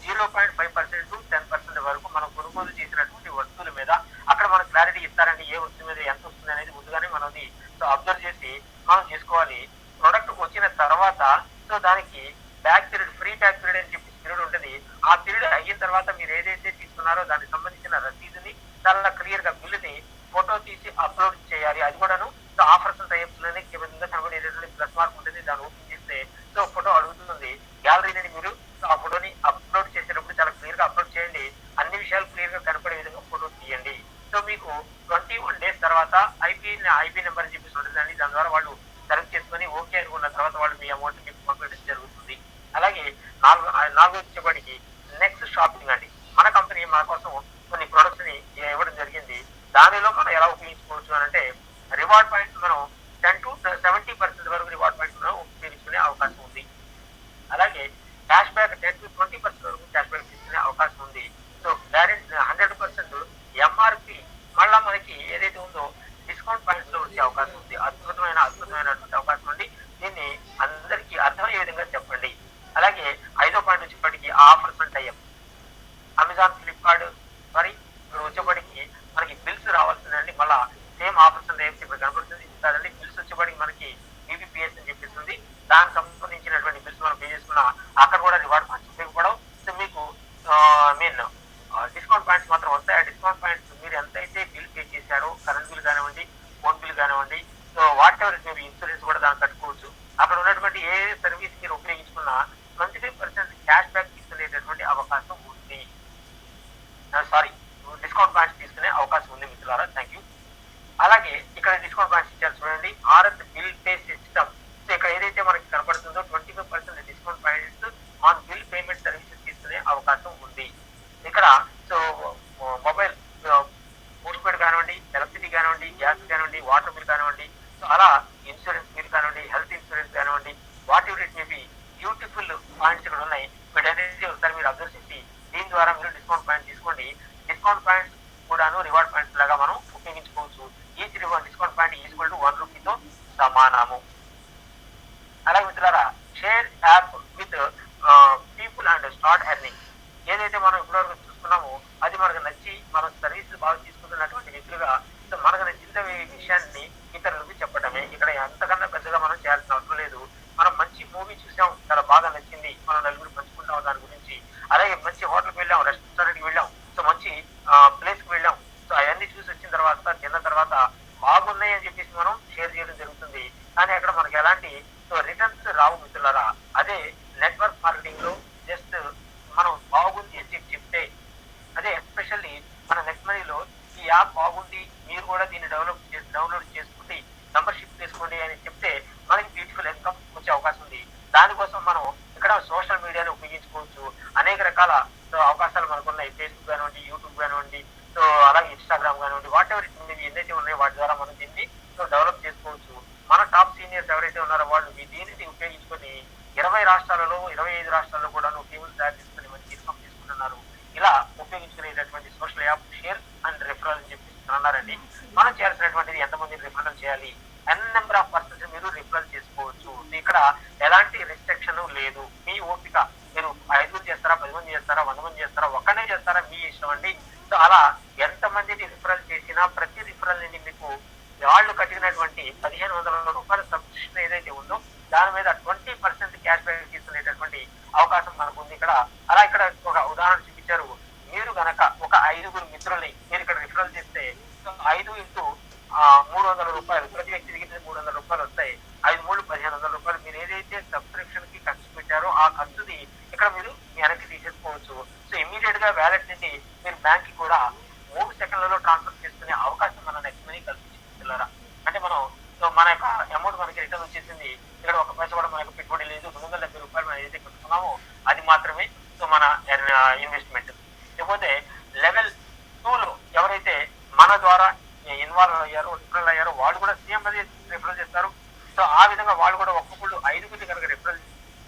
0.5% to 10% వరకు మనం కొనుగోలు చేసినటువంటి వస్తువుల మీద అక్కడ మనకు క్లారిటీ ఇస్తారండి. ఏ వస్తువు మీద ఎంత వస్తుంది అనేది ముందుగానే మనది సో అబ్జర్వ్ చేసి మనం చేసుకోవాలి. ప్రొడక్ట్ వచ్చిన తర్వాత సో దానికి back period, free back period అని చెప్పి పీరియడ్ ఉంటుంది. ఆ పీరియడ్ అయిన తర్వాత మీరు ఏదైతే తీసుకున్నారో దానికి సంబంధించిన రసీదుని చాలా క్లియర్ గా బిల్లుని ఫోటో తీసి అప్లోడ్ చేయాలి. అది కూడాను సో ఆఫర్స్ టైప్స్ లోనే కింద కనబడేటటువంటి ప్లస్ మార్క్ ఉంటుంది. దాన్ని ఓపెన్ చేస్తే సో ఫోటో అడుగుతుంది. గ్యాలరీని మీరు ఆ ఫోటోని అప్లోడ్ చేసేటప్పుడు చాలా క్లియర్ గా అప్లోడ్ చేయండి. అన్ని విషయాలు క్లియర్ గా కనపడే విధంగా ఫోటో తీయండి. సో మీకు 21 days తర్వాత ఐపీ నెంబర్ అని చెప్పేసి ఉంటుందండి. దాని ద్వారా వాళ్ళు సెలెక్ట్ చేసుకుని ఓకే అనుకున్న తర్వాత వాళ్ళు మీ అమౌంట్ మీకు పంపించడం జరుగుతుంది. అలాగే నాలుగో వచ్చేప్పటికి నెక్స్ట్ షాపింగ్ అండి. మన కంపెనీ మన కోసం కొన్ని ప్రొడక్ట్స్ ని ఇవ్వడం జరిగింది. దానిలో మనం ఎలా ఉపయోగించుకోవచ్చు అని అంటే రివార్డ్ పాయింట్స్ మనం 10 to 70% వరకు రివార్డ్ పాయింట్స్ మనం ఉపయోగించుకునే అవకాశం ఉంది. అలాగే క్యాష్ బ్యాక్ 10 to 20% వరకు క్యాష్ బ్యాక్ తీసుకునే అవకాశం ఉంది. సో గ్యారెంటీ 100% ఎంఆర్పి మళ్ళా మనకి ఏదైతే ఉందో డిస్కౌంట్ పాయింట్స్ లో వచ్చే అవకాశం ఉంది. అద్భుతమైనటువంటి అవకాశం ఉంది. దీన్ని అందరికీ అర్థమయ్యే విధంగా చెప్పండి. అలాగే 5వ పాయింట్ వచ్చేప్పటికి offers and type. Amazon, Flipkart మరి ఇప్పుడు వచ్చేప్పటికి మనకి బిల్స్ రావాల్సిందండి. మళ్ళా సేమ్ ఆఫర్స్ పాయింట్స్ ఇక్కడ ఉన్నాయి. వీటన్నిటి ఒకసారి మీరు అబ్జర్వ్ చేసి దీని ద్వారా మీరు డిస్కౌంట్ పాయింట్ తీసుకోండి. డిస్కౌంట్ పాయింట్స్ కూడాను రివార్డ్ పాయింట్స్ లాగా మనం ఉపయోగించుకోవచ్చు. Each reward discount point equal to 1 రూపీతో సమానము. అలాగే మిత్రులారా, share app with people and start earning. ఏదైతే మనం ఇప్పటివరకు చూసుకున్నామో అది మనకు నచ్చి మనం సర్వీస్ బాగా తీసుకుంటున్నటువంటి వ్యక్తులుగా మనకు నచ్చిన విషయాన్ని ఇతరులకు చెప్పడమే. ఇక్కడ అంతకన్నా పెద్దగా మనం చేయాల్సిన అవసరం లేదు. మనం మంచి మూవీ చూసాం, చాలా బాగా నచ్చింది, మనం నలుగురు పంచుకుంటాం దాని గురించి. అలాగే మంచి హోటల్కి వెళ్ళాం, రెస్టారెంట్కి వెళ్ళాం, సో మంచి ప్లేస్కి వెళ్ళాం, సో అవన్నీ చూసి వచ్చిన తర్వాత తిన్న తర్వాత బాగున్నాయి అని చెప్పేసి మనం షేర్ చేయడం జరుగుతుంది. కానీ అక్కడ మనకి ఎలాంటి రిటర్న్స్ రావు మిత్రులారా. అదే నెట్వర్క్ మార్కెటింగ్ లో జస్ట్ మనం బాగుంది అని చెప్తే, అదే ఎస్పెషల్లీ మన నెక్స్ట్ మనీలో ఈ యాప్ బాగుంది, మీరు కూడా దీన్ని డౌన్లోడ్ చేసుకుంటే మెంబర్షిప్ చేసుకోండి అని చెప్తే మనకి బ్యూటిఫుల్ ఇన్కమ్ వచ్చే అవకాశం ఉంది. దానికోసం మనం ఇక్కడ సోషల్ మీడియాని ఉపయోగించుకోవచ్చు. అనేక రకాల అవకాశాలు మనకు ఉన్నాయి. ఫేస్బుక్ కానివ్వండి, యూట్యూబ్ కానివ్వండి, సో అలాగే ఇన్స్టాగ్రామ్ కానివ్వండి, వాట్ ఎవర్ ఏదైతే ఉన్నాయో వాటి ద్వారా మనం దీన్ని డెవలప్ చేసుకోవచ్చు. మన టాప్ సీనియర్స్ ఎవరైతే ఉన్నారో వాళ్ళు దీనిని ఉపయోగించుకొని 20 రాష్ట్రాలలో 25 రాష్ట్రాల్లో కూడా టీములు తయారు చేసుకుని మంచి ఇన్కమ్ తీసుకుంటున్నారు. ఇలా ఉపయోగించుకునేటటువంటి social app share and referral అని చెప్పి అన్నారండి. మనం చేయాల్సినటువంటిది ఎంతమంది రిఫరల్ చేయాలి, ఎన్ నెంబర్ ఆఫ్ పర్సన్స్ మీరు రిఫరల్ చేసుకోవచ్చు. ఇక్కడ ఎలాంటి రిస్ట్రిక్షన్ లేదు. మీ ఓపిక, మీరు 5 చేస్తారా, 10 మంది చేస్తారా, 100 మంది చేస్తారా, ఒక్కనే చేస్తారా, మీ ఇష్టం అండి. సో అలా ఎంతమందిని రిఫరల్ చేసినా ప్రతి రిఫరల్ నుండి మీకు వాళ్ళు కట్టినటువంటి 1500 రూపాయల సబ్స్క్రిప్షన్ ఏదైతే ఉందో దాని మీద 20% క్యాష్ బ్యాక్ తీసుకునేటటువంటి అవకాశం మనకు ఉంది ఇక్కడ. అలా ఇక్కడ ఒక ఉదాహరణ చూపించారు. మీరు గనక ఒక 5 మిత్రుల్ని మీరు ఇక్కడ రిఫరల్ చేస్తే 5 ఇంటూ 300 రూపాయలు, ప్రతి వ్యక్తి దగ్గర 300 రూపాయలు వస్తాయి. 5 3 1500 రూపాయలు మీరు ఏదైతే సబ్స్క్రిప్షన్ కి ఖర్చు పెట్టారో ఆ ఖర్చుది ఇక్కడ మీరు వెనక్కి తీసేసుకోవచ్చు. సో ఇమీడియట్ గా వ్యాలెట్ నుండి మీరు బ్యాంక్ కి కూడా 3 సెకండ్లలో ట్రాన్స్ఫర్ చేసుకునే అవకాశం మన నెక్స్ట్ మనీ కల్పించారా. అంటే మనం మన యొక్క అమౌంట్ మనకి రిటర్న్ వచ్చేసింది. ఇక్కడ ఒక పైసా కూడా మనకు పెట్టుబడి లేదు. 270 రూపాయలు మనం ఏదైతే పెట్టుకున్నామో అది మాత్రమే సో మన ఇన్వెస్ట్మెంట్. లేకపోతే లెవెల్ 2లో ఎవరైతే మన ద్వారా ఇన్వాల్వ్ అయ్యారో, రిఫరల్ అయ్యారో వాళ్ళు కూడా సేమ్ అది రిఫరల్ చేస్తారు. సో ఆ విధంగా వాళ్ళు కూడా ఒక్కొక్కళ్ళు 5 మంది కనుక రిఫరల్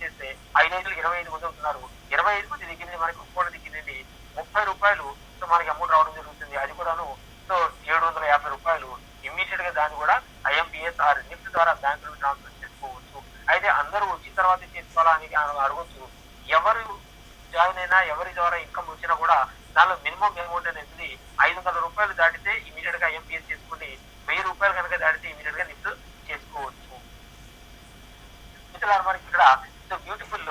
చేస్తే 5 5 25 మంది అవుతున్నారు. 25 మంది దిగింది మనకి ఒక్కొక్క దిగింది 30 రూపాయలు. సో మనకి అమౌంట్ రావడం జరుగుతుంది. అది కూడాను సో 750 రూపాయలు ఇమ్మీడియట్ గా దాన్ని కూడా ఐఎంపిఎస్ ఆర్ నిఫ్ట్ ద్వారా బ్యాంకులకు ట్రాన్స్ఫర్ చేసుకోవచ్చు. అయితే అందరూ వచ్చిన తర్వాత చేసుకోవాలా అని అడగొచ్చు. ఎవరు జాయిన్ అయినా, ఎవరి ద్వారా ఇన్కమ్ వచ్చినా కూడా దానిలో మినిమం అమౌంట్ అనేది 500 రూపాయలు దాటితే ఇమీడియట్ గా ఐఎంపిఎస్ చేసుకుని 1000 రూపాయలు కనుక దాటితే ఇమీడియట్ గా నిఫ్ట్ చేసుకోవచ్చు. మిత్రులారా, మనకి ఇక్కడ బ్యూటిఫుల్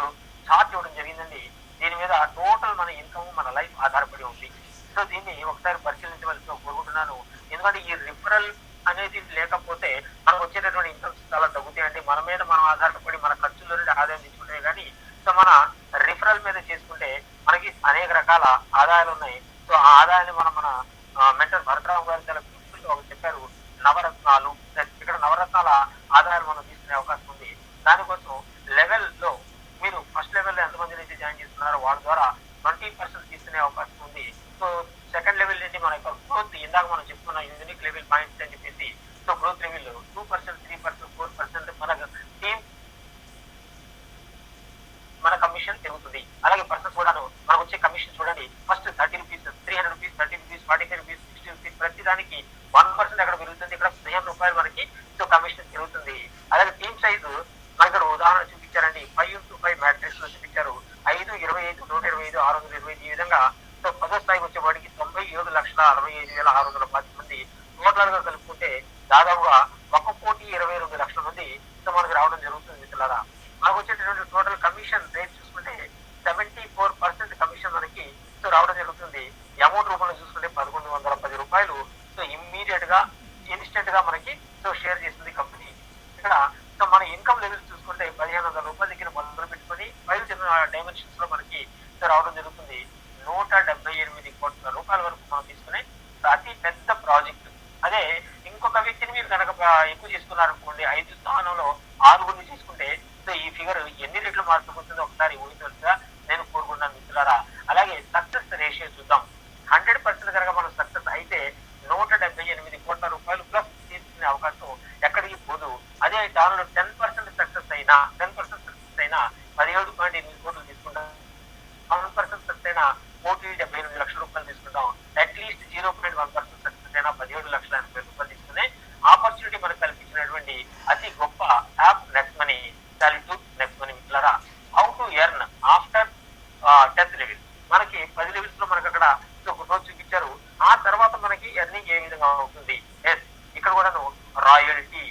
చార్ట్ ఇవ్వడం జరిగిందండి. దీని మీద టోటల్ మన ఇన్కమ్, మన లైఫ్ ఆధారపడి ఉంది. సో దీన్ని ఒకసారి పరిశీలించవలసి కోరుకుంటున్నాను. ఎందుకంటే ఈ రిఫరల్ అనేది లేకపోతే మనకు వచ్చేటటువంటి ఇన్కమ్స్ చాలా తగ్గుతాయండి. మన మీద మనం ఆధారపడి మన ఖర్చుల నుండి ఆదాయం తీసుకుంటే కానీ సో మన రిఫరల్ మీద చేసుకుంటే మనకి అనేక రకాల ఆదాయాలు ఉన్నాయి. సో ఆ ఆదాయాన్ని మన మెంటర్ భరతరావు గారు చాలా బ్యూటిఫుల్ గా చెప్పారు. నవరత్నాలు, ఇక్కడ నవరత్నాల ఆదాయాలు మనం తీసుకునే అవకాశం ఉంది. దానికోసం లెవెల్లో మీరు ఫస్ట్ లెవెల్లో ఎంతమంది అయితే జాయిన్ చేస్తున్నారో వాళ్ళ ద్వారా 20% తీసుకునే అవకాశం ఉంది. సో సెకండ్ లెవెల్ నుండి మన యొక్క గ్రోత్, ఇందాక మనం చెప్పుకున్న యూనిక్ లెవెల్ పాయింట్స్ అని చెప్పేసి సో గ్రోత్ లెవెల్ 2%, 3%, 4% మన టీమ్ మన కమిషన్ పెరుగుతుంది. అలాగే పర్సన్స్ కూడా మనకు వచ్చే కమిషన్ చూడండి. First 30 rupees, 300 rupees, 30 rupees, 45 rupees, 60 rupees, ప్రతి దానికి 1% అక్కడ పెరుగుతుంది. ఇక్కడ 15 రూపాయలు మనకి సో కమిషన్ పెరుగుతుంది. అలాగే టీమ్ సైజు మన ఇక్కడ ఉదాహరణ చూపించారండి. 5x5 మ్యాట్రిక్స్ లో చూపించారు. 5, 25, 125, 625 ఈ విధంగా సో 10వ స్థాయికి వచ్చేవాడికి 97,65,610 మంది టోటల్ గా కలుపుకుంటే దాదాపుగా 1,22,00,000 మంది సో మనకి రావడం జరుగుతుంది. మిత్రులారా, మనకు వచ్చేటటువంటి టోటల్ కమిషన్ రేట్ చూసుకుంటే 74% కమిషన్ మనకి సో రావడం జరుగుతుంది. అమౌంట్ రూపంలో చూసుకుంటే 1,110 రూపాయలు సో ఇమ్మీడియట్ గా ఇన్స్టెంట్ గా మనకి సో షేర్ చేస్తుంది కంపెనీ. ఇక్కడ సో మన ఇన్కమ్ లెవెల్స్ చూసుకుంటే 1,500 రూపాయల దగ్గర మొదలు పెట్టుకుని 5 డైమెన్షన్స్ లో మనకి సో రావడం జరుగుతుంది. 178 కోట్ల రూపాయల వరకు మనం తీసుకునే అతి పెద్ద ప్రాజెక్ట్. అదే ఇంకొక వ్యక్తిని మీరు కనుక ఎక్కువ చేసుకున్నారనుకోండి, 5 స్థానంలో 6 తీసుకుంటే సో ఈ ఫిగర్ ఎన్ని రెట్లు మార్చుకుంటుందో ఒకసారి ఊహించవలసిగా నేను కోరుకున్నాను మిత్రులారా. అలాగే సక్సెస్ రేషియో చూద్దాం. 100% కనుక మనం సక్సెస్ అయితే 178 కోట్ల రూపాయలు ప్లస్ తీసుకునే అవకాశం ఎక్కడికి పోదు. అదే దానిలో 10% సక్సెస్ అయినా 17.8 కోట్ల 1,78,00,000 తీసుకుంటాం. అట్లీస్ట్ 0.1% సక్సెస్ అయినా 17,80,000 తీసుకునే ఆపర్చునిటీ మనకు కల్పించినటువంటి అతి గొప్ప app next money. To next money మిత్రులారా, how to earn after 10th level. మనకి 10 లెవెల్స్ లో మనకు అక్కడ ఒక రోజు చూపించారు. ఆ తర్వాత మనకి ఎర్నింగ్ ఏ విధంగా ఉంటుంది. ఎస్, ఇక్కడ కూడాను రాయల్టీ.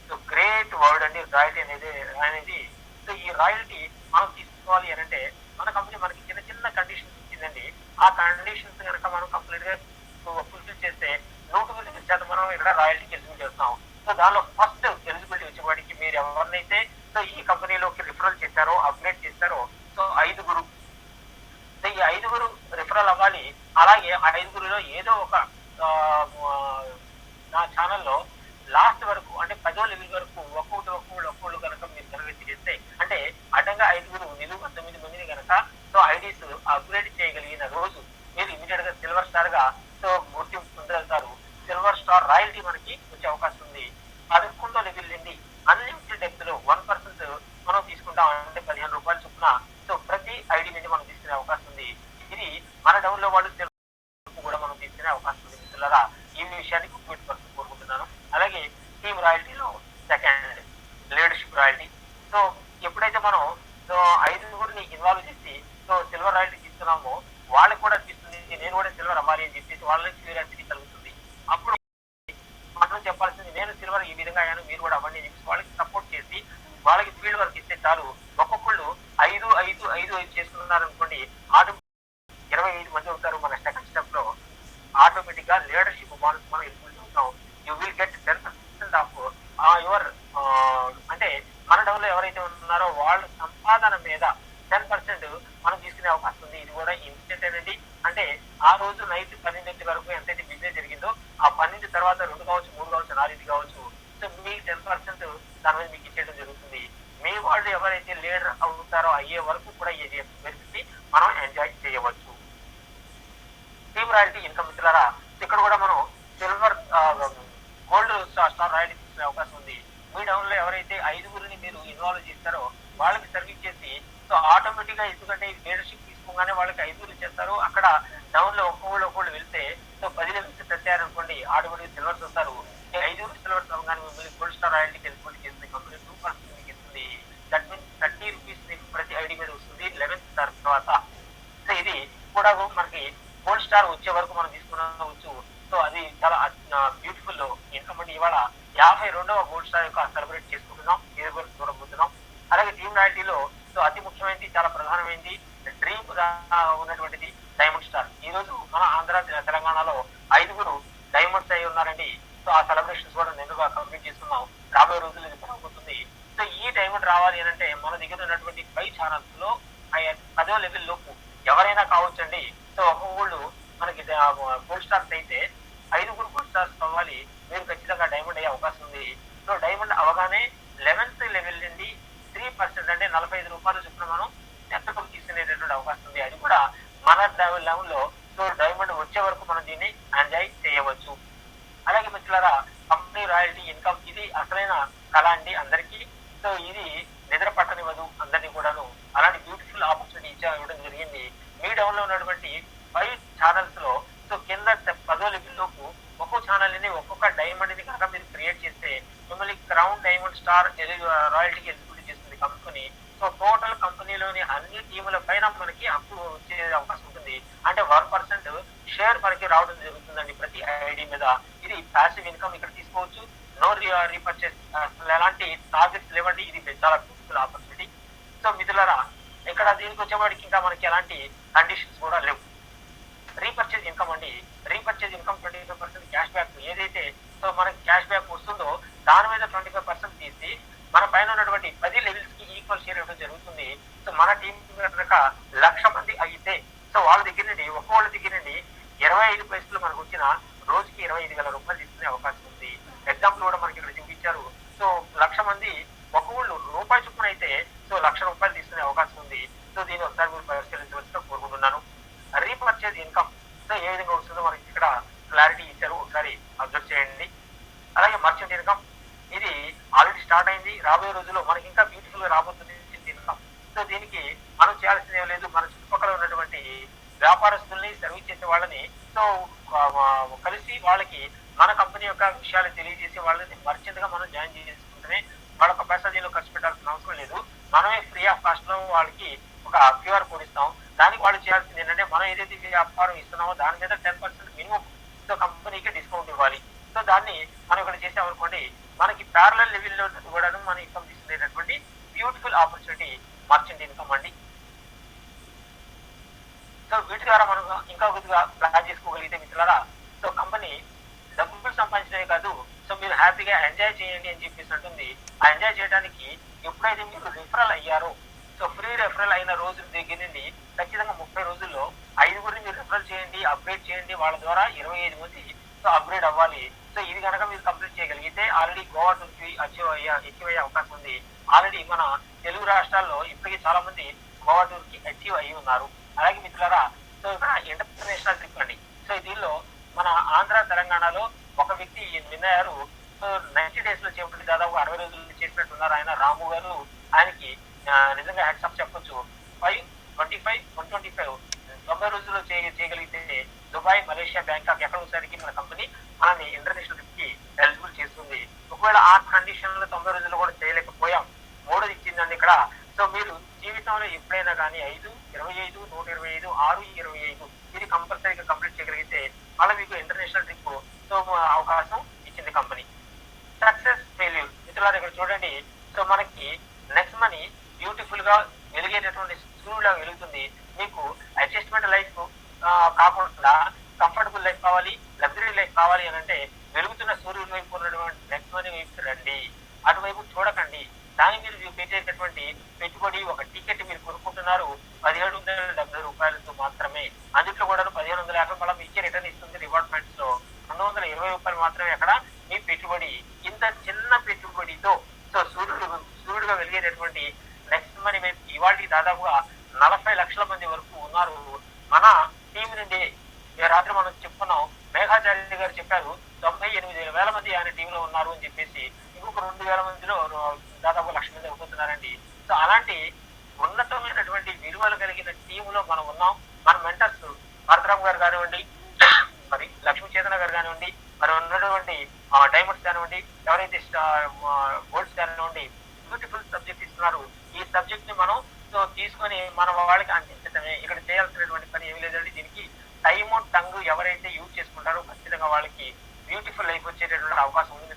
సో గ్రేట్ వర్డ్ అండి రాయల్టీ అనేది. సో ఈ రాయల్టీ మనం తీసుకోవాలి అని అంటే మన కంపెనీ మనకి చిన్న చిన్న కండిషన్స్ ఇచ్చిందండి. ఆ కండిషన్స్ కనుక మనం కంప్లీట్ గా ఫుల్ఫిల్ చేస్తే 100% మనం ఇక్కడ రాయల్టీకి ఎలిజిబుల్ చేస్తాం. సో దానిలో ఫస్ట్ ఎలిజిబిలిటీ వచ్చేవాడికి మీరు ఎవరినైతే సో ఈ కంపెనీలోకి రిఫరల్ చేశారో, అప్గ్రేడ్ చేశారో, సో 5 సో ఈ 5 రిఫరల్ అవ్వాలి. అలాగే ఆ 5లో ఏదో ఒక నా ఛానల్లో లాస్ట్ వరకు అంటే 10వ లెవెల్ వరకు ఒక్కొక్కళ్ళు కనుక మీరు కనుక చేస్తే అంటే అడ్డంగా 5 నిలువ 9 మందిని కనుక సో ఐడీస్ అప్గ్రేడ్ చేయగలిగిన రోజు మీరు ఇమీడియట్ గా సిల్వర్ స్టార్ గా సో గుర్తింపు పొందగలుగుతారు. సిల్వర్ స్టార్ రాయల్టీ మనకి వచ్చే అవకాశం ఉంది. 11వ లెవెల్ నుండి అన్లిమిటెడ్ డెప్త్ లో 1% మనం తీసుకుంటాం. అంటే 15 రూపాయలు చొప్పున సో ప్రతి ఐడి నుండి మనం తీసుకునే అవకాశం ఉంది. ఇది మన డౌన్ లో వాళ్ళు కూడా మనం తీసుకునే అవకాశం ఉంది మిత్రులారా. ఈ విషయానికి కోరుకుంటున్నాను. అలాగే టీమ్ రాయల్టీలో సెకండ్ లీడర్షిప్ రాయల్టీ. సో ఎప్పుడైతే మనం సో 5 ఇన్వాల్వ్ చేసి సో సిల్వర్ రాయల్టీ తీసుకున్నామో వాళ్ళకి కూడా అనిపిస్తుంది నేను కూడా సిల్వర్ అవ్వాలి అని చెప్పేసి వాళ్ళకి క్యూరియాసిటీ కలుగుతుంది. అప్పుడు మనం చెప్పాల్సింది నేను సిల్వర్ ఈ విధంగా అయ్యాను, మీరు కూడా అవ్వండి అని చెప్పి వాళ్ళకి సపోర్ట్ చేసి వాళ్ళకి ఫీల్డ్ వర్క్ ఇస్తే చాలు. ఒక్కొక్కళ్ళు 5 చేసుకున్నారు అనుకోండి, 25 మంది అవుతారు. మన సెకండ్ స్టెప్ లో ఆటోమేటిక్ గా లీడర్షిప్ బాల్స్ మనం ఎలిజిబుల్ అవుతాం. You will get 10% of your అంటే మన డౌన్ లో ఎవరైతే ఉన్నారో వాళ్ళ సంపాదన మీద 10% మనం తీసుకునే అవకాశం ఉంది. ఇది కూడా ఇన్స్టెంట్ అనేది. అంటే ఆ రోజు నైట్ 12 వరకు ఎంతైతే బిజినెస్ జరిగిందో ఆ 12 తర్వాత 2 కావచ్చు, 3 కావచ్చు, 4 కావచ్చు. సో మీ 10% దాని మీద మీకు ఇచ్చేయడం జరుగుతుంది. మీ వాళ్ళు ఎవరైతే లీడర్ అవుతారో అయ్యే వరకు కూడా ఈ పరిస్థితి మనం ఎంజాయ్ చేయవచ్చు. టీమ్ రాయల్టీ ఇన్కమ్ మిత్రులారా, ఇక్కడ కూడా మనం సిల్వర్ గోల్డ్ స్టార్ రాయల్టీ తీసుకునే అవకాశం ఉంది. మీ డౌన్ లో ఎవరైతే 5 మీరు ఇన్వాల్వ్ చేస్తారో వాళ్ళకి సర్వీస్ చేసి సో ఆటోమేటిక్ గా ఎందుకంటే లీడర్షిప్ తీసుకోగానే వాళ్ళకి 5 చేస్తారు. అక్కడ డౌన్ లో ఒక్కొక్కళ్ళు వెళ్తే సో 10 లెవెల్స్ తెచ్చారనుకోండి, ఆటోమేటిక్ సిల్వర్స్ వస్తారు. ఈ 5 సిల్వర్స్ అవగానే మిమ్మల్ని గోల్డ్ స్టార్ రాయల్టీకి ఎలిజిబిలిటీ చేస్తుంది. కంపెనీ 2% మీకు ఇస్తుంది. దట్ మీన్స్ 30 రూపీస్ మీకు ప్రతి ఐడి మీద వస్తుంది 11th స్టార్ తర్వాత. సో ఇది కూడా మనకి గోల్డ్ స్టార్ వచ్చే వరకు మనం తీసుకున్నావచ్చు. సో అది చాలా బ్యూటిఫుల్ ఇన్కమ్ అండి. ఇవాళ 52వ గోల్డ్ స్టార్ యొక్క సెలబ్రేట్ చేసుకుంటున్నాం, చూడబోతున్నాం. అలాగే టీమ్ రాయల్టీలో సో అతి ముఖ్యమైనది, చాలా ప్రధానమైనది, డ్రీమ్ ఉన్నటువంటిది డైమండ్ స్టార్. ఈ రోజు మన ఆంధ్ర తెలంగాణలో 5 డైమండ్స్ అయి ఉన్నారండి. సో ఆ సెలబ్రేషన్స్ కూడా నిండుగా కంప్లీట్ చేసుకున్నాం. రాబోయే రోజులు ఇది కొనబోతుంది. సో ఈ డైమండ్ రావాలి అని అంటే మన దగ్గర ఉన్నటువంటి 5 ఛానల్స్ లో 10వ లెవెల్ లోపు ఎవరైనా కావచ్చండి. సో ఒక్కొక్కళ్ళు మనకి గోల్డ్ స్టార్స్ అయితే 5 గోల్డ్ స్టార్స్ అవ్వాలి, మీరు ఖచ్చితంగా డైమండ్ అయ్యే అవకాశం ఉంది. సో డైమండ్ అవగానే 11th లెవెల్ నుండి 3% అంటే 45 రూపాయలు చొప్పున మనం నెత్తకు తీసుకునేటటువంటి అవకాశం ఉంది. అది కూడా మన లెవెల్ లో సో డైమండ్ వచ్చే వరకు మనం దీన్ని ఎంజాయ్ చేయవచ్చు. అలాగే మిత్రులారా, కంపెనీ రాయల్టీ ఇన్కమ్ ఇది అసలైన కళ అండి అందరికీ. సో ఇది నిద్ర పట్టనివ్వదు అందరినీ కూడాను. అలాంటి బ్యూటిఫుల్ ఆపర్చునిటీ ఇవ్వడం జరిగింది. మీ డౌన్ లో ఉన్నటువంటి 5 ఛానల్స్ లో సో కింద 10వ లెవెల్ లోపు ఒక్కో ఛానల్ ని ఒక్కొక్క డైమండ్ ని కనుక మీరు క్రియేట్ చేస్తే మిమ్మల్ని క్రౌన్ డైమండ్ స్టార్ రాయల్టీకి ఎలిజిబిలిటీ చేస్తుంది కంపెనీ. సో టోటల్ కంపెనీలోని అన్ని టీముల పైన మనకి అప్పుడు వచ్చే అవకాశం ఉంటుంది. అంటే 1% షేర్ మనకి రావడం జరుగుతుందండి ప్రతి ఐడి మీద. ఇది ప్యాసివ్ ఇన్కమ్ ఇక్కడ తీసుకోవచ్చు. నో రీపర్చేస్ ఎలాంటి టార్గెట్స్ లేవండి. ఇది చాలా బ్యూటిఫుల్ ఆపర్చునిటీ. సో మిత్రులారా, ఇక్కడ దీనికి వచ్చేవాడికి ఇంకా మనకి ఎలాంటి కండిషన్స్ కూడా లేవు. రీపర్చేజ్ ఇన్కమ్ అండి. Repurchase income 25% cash back. ఏదైతే సో మనకి క్యాష్ బ్యాక్ వస్తుందో దాని మీద 25% తీసి మన పైన ఉన్నటువంటి 10 లెవెల్స్ కి ఈక్వల్ షేర్ ఇవ్వడం జరుగుతుంది. సో మన టీం కనుక 1,00,000 మంది అయితే సో వాళ్ళ దగ్గర నుండి ఒక్కొక్కళ్ళ దగ్గర నుండి 25 పైసలు మనకు వచ్చిన రోజుకి 25,000 రూపాయలు తీసుకునే అవకాశం ఉంది. ఎగ్జాంపుల్ కూడా మనకి ఇక్కడ చూపించారు. సో 1,00,000 మంది ఒక్కొక్కళ్ళు రూపాయి చొప్పున అయితే సో 1,00,000 రూపాయలు తీసుకునే అవకాశం ఉంది. సో దీన్ని ఒకసారి మీరు పరిశీలించవలసిగా కోరుకుంటున్నాను. రీపర్చేజ్ ఇన్కమ్ సో ఏ విధంగా వస్తుందో మనకి ఇక్కడ క్లారిటీ ఇచ్చారు, ఒకసారి అబ్జర్వ్ చేయండి. అలాగే మర్చెంట్ ఇన్కమ్ ఇది ఆల్రెడీ స్టార్ట్ అయింది. రాబోయే రోజుల్లో మనకి ఇంకా బ్యూటిఫుల్ గా రాబోతుంది ఇన్కమ్. సో దీనికి మనం చేయాల్సింది ఏం లేదు, మన చుట్టుపక్కల ఉన్నటువంటి వ్యాపారస్తుల్ని సర్వీస్ చేసే వాళ్ళని సో కలిసి వాళ్ళకి మన కంపెనీ యొక్క విషయాలు తెలియజేసి వాళ్ళని మర్చెంట్ గా మనం జాయిన్ చేసుకుంటేనే వాళ్ళ కెపాసిటీలో ఖర్చు పెట్టాల్సిన అవసరం లేదు. మనమే ఫ్రీ ఆఫ్ కాస్ట్ లో వాళ్ళకి ఒక క్యూఆర్ కోడ్ ఇస్తాం. దానికి వాళ్ళు చేయాల్సింది ఏంటంటే మనం ఏదైతే వ్యాపారం ఇస్తున్నామో దాని మీద 10% మినిమం సో కంపెనీకి డిస్కౌంట్ ఇవ్వాలి. సో దాన్ని మనం ఇక్కడ చేసామనుకోండి మనకి ప్యారలల్ లెవెల్లో కూడా మన ఇన్కమ్ తీసుకునేటటువంటి బ్యూటిఫుల్ ఆపర్చునిటీ మర్చెంట్ ఇన్కమ్ అండి. సో వీటి ద్వారా మనం ఇంకా కొద్దిగా ప్లాన్ చేసుకోగలిగితే మిత్రులారా సో కంపెనీ డబ్బులు సంపాదించడమే కాదు సో మీరు హ్యాపీగా ఎంజాయ్ చేయండి అని చెప్పేసి అంటుంది. ఆ ఎంజాయ్ చేయడానికి ఎప్పుడైతే మీరు రిఫరల్ అయ్యారో సో ఫ్రీ రెఫరల్ అయిన రోజు దగ్గర నుండి ఖచ్చితంగా 30 రోజుల్లో 5గురిని మీరు రిఫరల్ చేయండి, అప్గ్రేడ్ చేయండి. వాళ్ళ ద్వారా 25 మంది సో అప్గ్రేడ్ అవ్వాలి. సో ఇది కనుక మీరు కంప్లీట్ చేయగలిగితే ఆల్రెడీ గోవా టూర్కి అచీవ్ అయ్యే అవకాశం ఉంది. ఆల్రెడీ మన తెలుగు రాష్ట్రాల్లో ఇప్పటికీ చాలా మంది గోవా టూర్కి అచీవ్ అయ్యి ఉన్నారు. అలాగే మిత్రులారా సో ఇక్కడ ఇంటర్నేషనల్ ట్రిప్ అండి. సో దీనిలో మన ఆంధ్ర తెలంగాణలో ఒక వ్యక్తి విన్నారు. సో 90 days లో చేపట్టి దాదాపు 60 రోజులు చేసినట్టున్నారు ఆయన రాము గారు. ఆయనకి నిజంగా హ్యాట్స్ చెప్పొచ్చు. 125 90 రోజుల్లో చేయగలిగితే దుబాయ్, మలేషియా, బ్యాంకాక్ ఎక్కడ ఒకసారికి మన కంపెనీ మనల్ని ఇంటర్నేషనల్ ట్రిప్ కి ఎలిజిబుల్ చేస్తుంది. ఒకవేళ ఆ కండిషన్ లో 90 రోజుల్లో కూడా చేయలేకపోయాం, మూడోది ఇచ్చిందండి ఇక్కడ. సో మీరు జీవితంలో ఎప్పుడైనా కానీ 5, 25, 125, 6, 25 ఇది కంపల్సరీగా కంప్లీట్ చేయగలిగితే మళ్ళీ మీకు ఇంటర్నేషనల్ ట్రిప్ సో అవకాశం ఇచ్చింది కంపెనీ. సక్సెస్ ఫెయిల్యూర్ మిత్రులారా ఇక్కడ చూడండి. సో మనకి నెక్స్ట్ మనీ బ్యూటిఫుల్ గా వెలిగేటటువంటి సూర్యులా వెలుగుతుంది. మీకు అడ్జస్ట్మెంట్ లైఫ్ కాకుండా కంఫర్టబుల్ లైఫ్ కావాలి, లగ్జరీ లైఫ్ కావాలి అని అంటే వెలుగుతున్న సూర్యుడి వైపు ఉన్నటువంటి నెక్స్ట్ మనీ వైపు రండి. అటువైపు చూడకండి. దాని మీరు పెట్టేటటువంటి పెట్టుబడి ఒక టికెట్ మీరు కొనుక్కుంటున్నారు 1770 రూపాయలతో మాత్రమే. అందులో కూడా 1550 మళ్ళీ మీకు రిటర్న్ ఇస్తుంది రివార్డ్ పాయింట్స్ లో. 220 రూపాయలు మాత్రమే అక్కడ మీ పెట్టుబడి. ఇంత చిన్న పెట్టుబడితో సో సూర్యుడుగా వెలిగేటటువంటి నెక్స్ట్ మనీ వైపు ఇవాళ దాదాపుగా 40 లక్షల మంది వరకు ఉన్నారు. మన టీం నుండి రాత్రి మనం చెప్పుకున్నాం, మేఘాచార్య గారు చెప్పారు 98,000 మంది ఆయన టీంలో ఉన్నారు అని చెప్పేసి. ఇంకొక 2,000 మందిలో దాదాపు 1,00,000 మంది అయిపోతున్నారండి. సో అలాంటి ఉన్నతమైనటువంటి విలువలు కలిగిన టీంలో మనం ఉన్నాం. మన మెంటర్స్ భరతరామ్ గారు కానివ్వండి, మరి లక్ష్మీ చేతన గారు కానివ్వండి, మరి ఉన్నటువంటి డైమండ్స్ కానివ్వండి, ఎవరైతే గోల్డ్స్ కానివ్వండి, బ్యూటిఫుల్ సబ్జెక్ట్ ఇస్తున్నారు. ఈ సబ్జెక్ట్ ని మనం సో తీసుకొని మన వాళ్ళకి అందించడమే. ఇక్కడ చేయాల్సినటువంటి పని ఏమి లేదండి. దీనికి టైము టంగ్ ఎవరైతే యూజ్ చేసుకుంటారో ఖచ్చితంగా వాళ్ళకి బ్యూటిఫుల్ లైఫ్ వచ్చేటటువంటి అవకాశం ఉంది.